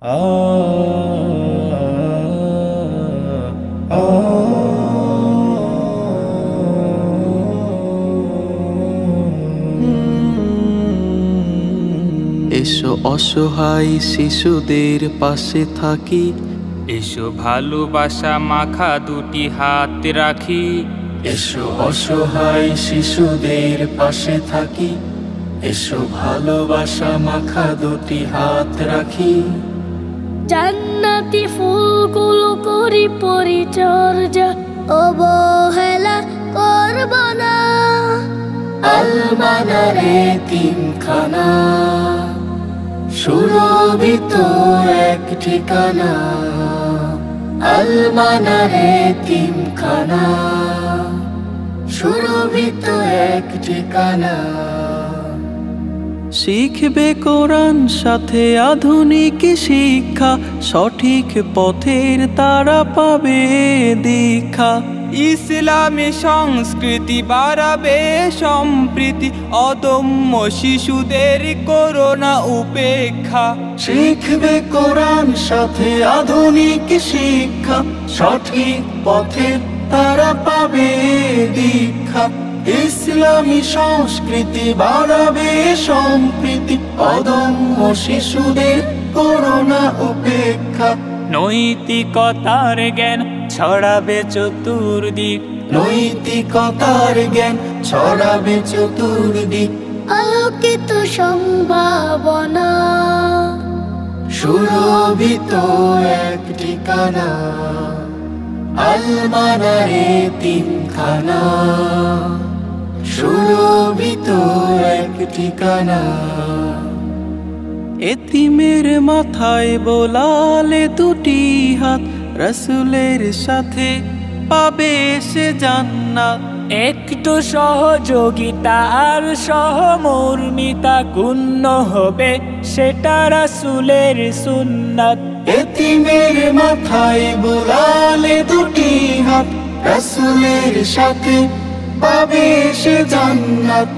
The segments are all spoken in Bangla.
আ আ এসো অসহায় শিশুদের পাশে থাকি, এসো ভালোবাসা মাখা দুটি হাত রাখি। এসো অসহায় শিশুদের পাশে থাকি, এসো ভালোবাসা মাখা দুটি হাত রাখি। জান্নাতি ফুলগুলো করি পরিচর্যা, অবহেলা করব না। আলমানার এতিমখানা সুরভিত এক ঠিকানা, আলমানার এতিমখানা সুরভিত এক ঠিকানা। শিখবে কোরআন সাথে আধুনিক শিক্ষা, সঠিক পথের তারা পাবে দীক্ষা। ইসলামী সংস্কৃতি বাড়াবে সম্প্রীতি, অদম্য শিশুদের করোনা উপেক্ষা। শিখবে কোরআন সাথে আধুনিক শিক্ষা, সঠিক পথে তারা পাবে দীক্ষা। ইসলামী সংস্কৃতি বাড়াবে সম্প্রীতি, অদম্য শিশুদের করোনা উপেক্ষা। নৈতিকতার জ্ঞান ছড়াবে চতুর্দিক, নৈতিকতার জ্ঞান ছড়াবে চতুর্দিক। আলোকিত সম্ভাবনা, সুরভিত এক ঠিকানা, আলমানার এতিমখানা সুরভিত এক ঠিকানা। এতিমের মাথায় বোলালে দুটি হাত, রাসূলের সাথে পাবে সে জান্নাত। একটু সহযোগিতা আর সহমর্মিতা ক্ষুণ্ণ হবে সেটা রাসূলের সুন্নাত। এতিমের মাথায় বোলালে দুটি হাত, রাসূলের সাথে পাবে সে জান্নাত।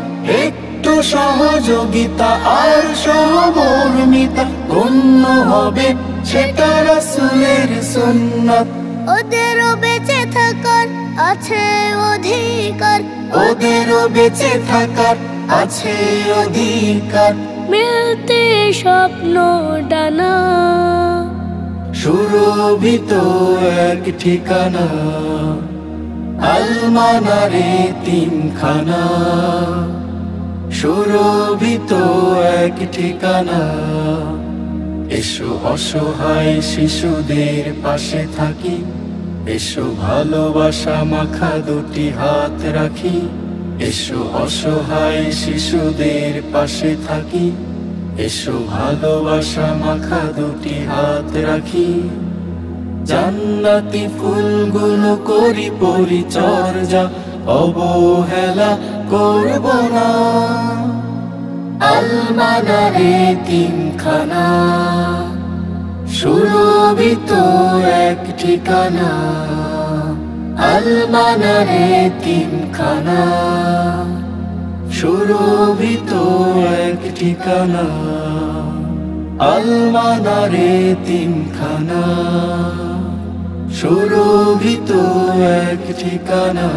একটু সহযোগিতা আর সহমর্মিতা ক্ষুণ্ণ হবে সেটা রাসূলের সুন্নাত। ওদেরও বেঁচে থাকার আছে অধিকার, ওদেরও বেঁচে থাকার আছে অধিকার। মিলতে স্বপ্ন ডানা, সুরভিত এক ঠিকানা, আলমানার এতিমখানা সুরভিত এক ঠিকানা। এসো অসহায় শিশুদের পাশে থাকি, এসো ভালোবাসা মাখা দুটি হাত রাখি। এসো অসহায় শিশুদের পাশে থাকি, এসো ভালোবাসা মাখা দুটি হাত রাখি। জান্নাতি ফুলগুলো করি পরিচর্যা, অবহেলা করব না। আলমানার এতিমখানা সুরভিত এক ঠিকানা, আলমানার এতিমখানা সুরভিত এক ঠিকানা, আলমানার এতিমখানা সুরভিত এক ঠিকানা।